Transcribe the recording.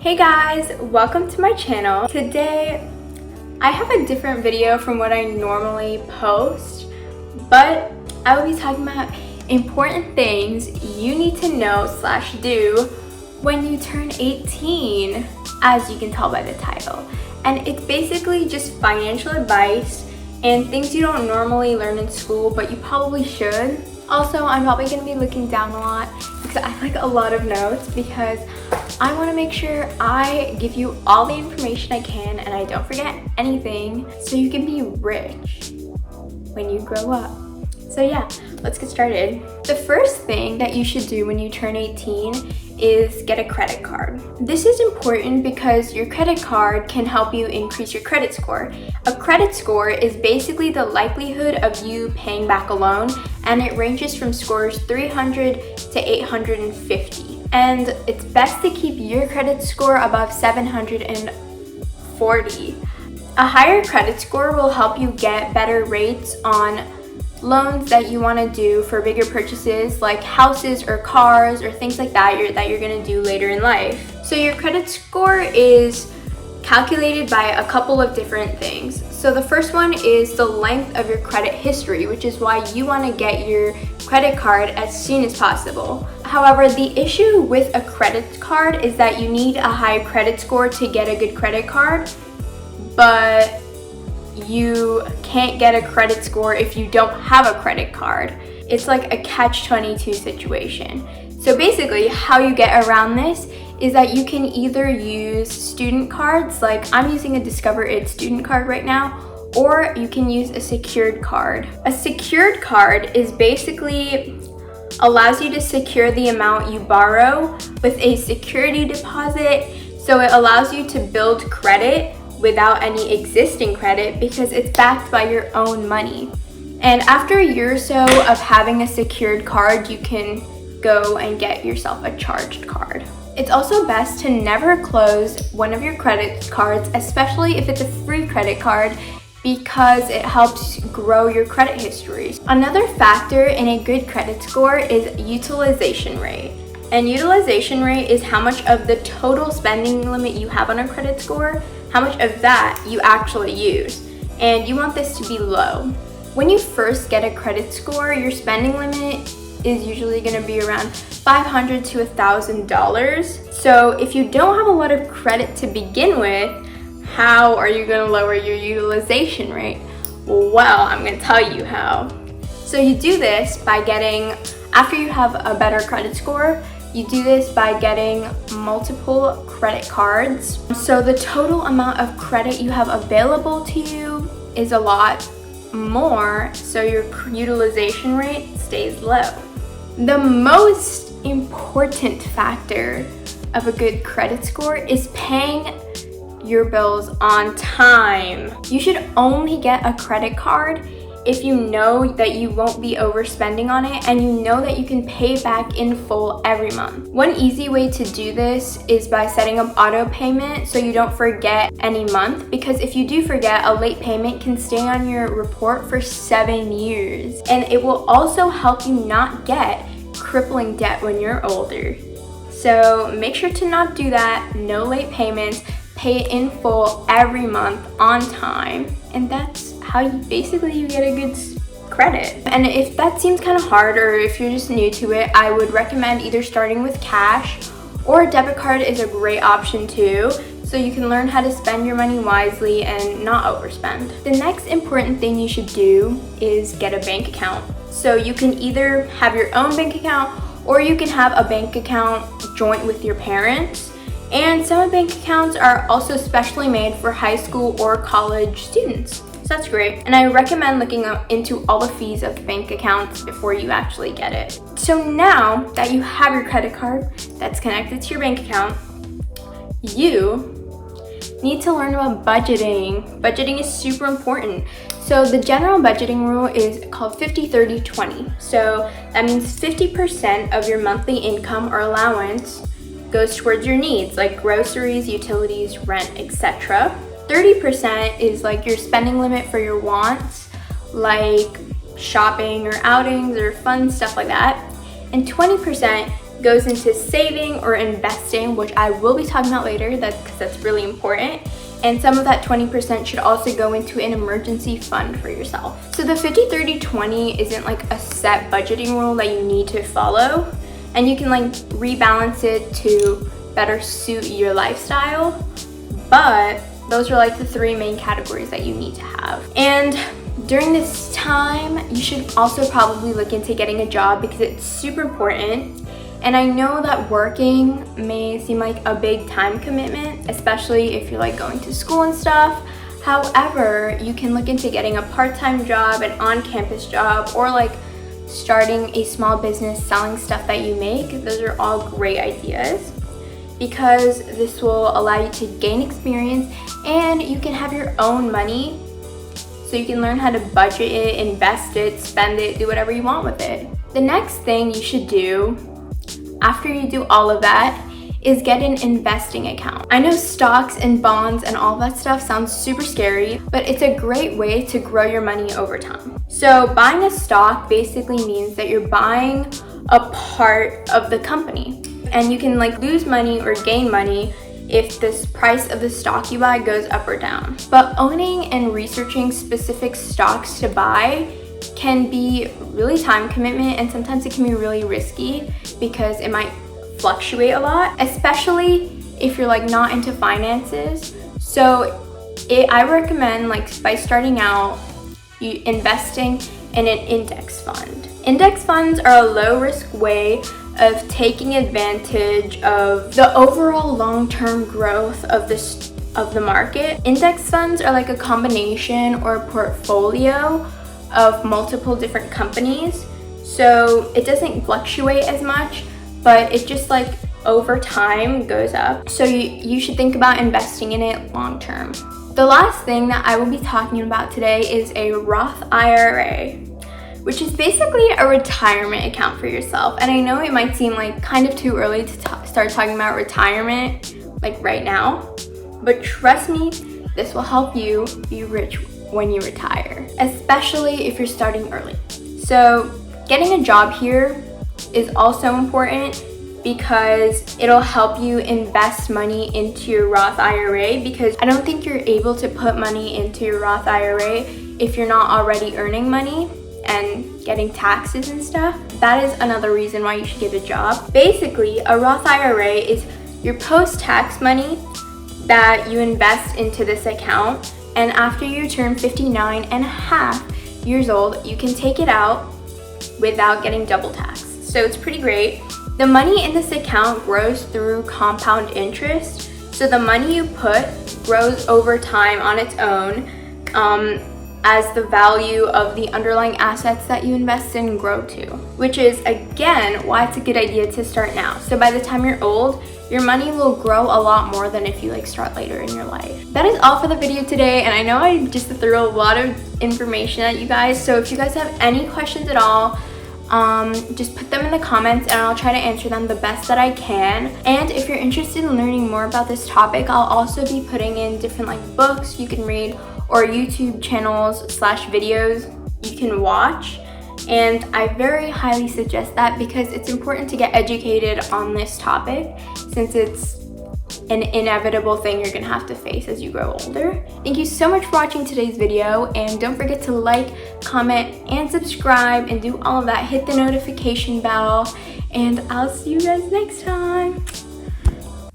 Hey guys, welcome to my channel. Today I have a different video from what I normally post, but I will be talking about important things you need to know / do when you turn 18, as you can tell by the title. And it's basically just financial advice and things you don't normally learn in school, but you probably should. Also, I'm probably going to be looking down a lot because I like a lot of notes because I want to make sure I give you all the information I can and I don't forget anything so you can be rich when you grow up. So yeah, let's get started. The first thing that you should do when you turn 18 is get a credit card. This is important because your credit card can help you increase your credit score. A credit score is basically the likelihood of you paying back a loan, and it ranges from scores 300 to 850. And it's best to keep your credit score above 740. A higher credit score will help you get better rates on loans that you want to do for bigger purchases like houses or cars or things like that you're going to do later in life. So your credit score is calculated by a couple of different things. So the first one is the length of your credit history, which is why you want to get your credit card as soon as possible. However, the issue with a credit card is that you need a high credit score to get a good credit card, but you can't get a credit score if you don't have a credit card. It's like a catch-22 situation. So basically, how you get around this is that you can either use student cards, like I'm using a Discover It student card right now, or you can use a secured card. A secured card is basically allows you to secure the amount you borrow with a security deposit, so it allows you to build credit without any existing credit because it's backed by your own money. And after a year or so of having a secured card, you can go and get yourself a charged card. It's also best to never close one of your credit cards, especially if it's a free credit card, because it helps grow your credit history. Another factor in a good credit score is utilization rate. And utilization rate is how much of the total spending limit you have on a credit score, how much of that you actually use. And you want this to be low. When you first get a credit score, your spending limit is usually going to be around $500 to $1,000. So if you don't have a lot of credit to begin with, how are you going to lower your utilization rate? Well, I'm going to tell you how. So you do this by getting, after you have a better credit score, you do this by getting multiple credit cards. So the total amount of credit you have available to you is a lot more, so your utilization rate stays low. The most important factor of a good credit score is paying your bills on time. You should only get a credit card if you know that you won't be overspending on it and you know that you can pay back in full every month. One easy way to do this is by setting up auto payment so you don't forget any month, because if you do forget, a late payment can stay on your report for 7 years. And it will also help you not get crippling debt when you're older. So make sure to not do that. No late payments. Pay it in full every month on time, and that's how you get a good credit. And if that seems kind of hard, or if you're just new to it, I would recommend either starting with cash, or a debit card is a great option too, so you can learn how to spend your money wisely and not overspend. The next important thing you should do is get a bank account. So you can either have your own bank account, or you can have a bank account joint with your parents. And some bank accounts are also specially made for high school or college students. So that's great. And I recommend looking into all the fees of bank accounts before you actually get it. So now that you have your credit card that's connected to your bank account, you need to learn about budgeting. Budgeting is super important. So the general budgeting rule is called 50-30-20. So that means 50% of your monthly income or allowance goes towards your needs like groceries, utilities, rent, etc. 30% is like your spending limit for your wants, like shopping or outings or fun stuff like that. And 20% goes into saving or investing, which I will be talking about later, because that's really important. And some of that 20% should also go into an emergency fund for yourself. So the 50-30-20 isn't like a set budgeting rule that you need to follow, and you can like rebalance it to better suit your lifestyle, but those are like the 3 main categories that you need to have. And during this time, you should also probably look into getting a job because it's super important. And I know that working may seem like a big time commitment, especially if you're like going to school and stuff. However, you can look into getting a part-time job, an on-campus job, or like starting a small business selling stuff that you make. Those are all great ideas because this will allow you to gain experience and you can have your own money, so you can learn how to budget it, invest it, spend it, do whatever you want with it. The next thing you should do after you do all of that is get an investing account. I know stocks and bonds and all that stuff sounds super scary, but it's a great way to grow your money over time. So buying a stock basically means that you're buying a part of the company, and you can like lose money or gain money if this price of the stock you buy goes up or down. But owning and researching specific stocks to buy can be really time commitment, and sometimes it can be really risky because it might fluctuate a lot, especially if you're like not into finances. So I recommend like by starting out, you investing in an index fund. Index funds are a low risk way of taking advantage of the overall long-term growth of the market. Index funds are like a combination or portfolio of multiple different companies, so it doesn't fluctuate as much, but it just like over time goes up. So you should think about investing in it long term. The last thing that I will be talking about today is a Roth IRA, which is basically a retirement account for yourself. And I know it might seem like kind of too early to start talking about retirement like right now, but trust me, this will help you be rich when you retire, especially if you're starting early. So getting a job here is also important because it'll help you invest money into your Roth IRA, because I don't think you're able to put money into your Roth IRA if you're not already earning money and getting taxes and stuff. That is another reason why you should get a job. Basically, a Roth IRA is your post-tax money that you invest into this account, and after you turn 59 and a half years old, you can take it out without getting double taxed. So it's pretty great. The money in this account grows through compound interest. So the money you put grows over time on its own as the value of the underlying assets that you invest in grow too, which is again why it's a good idea to start now. So by the time you're old, your money will grow a lot more than if you like start later in your life. That is all for the video today, and I know I just threw a lot of information at you guys, so if you guys have any questions at all, just put them in the comments and I'll try to answer them the best that I can. And if you're interested in learning more about this topic, I'll also be putting in different like books you can read or YouTube channels / videos you can watch. And I very highly suggest that because it's important to get educated on this topic, since it's an inevitable thing you're gonna have to face as you grow older. Thank you so much for watching today's video, and don't forget to like, comment, and subscribe, and do all of that. Hit the notification bell, and I'll see you guys next time.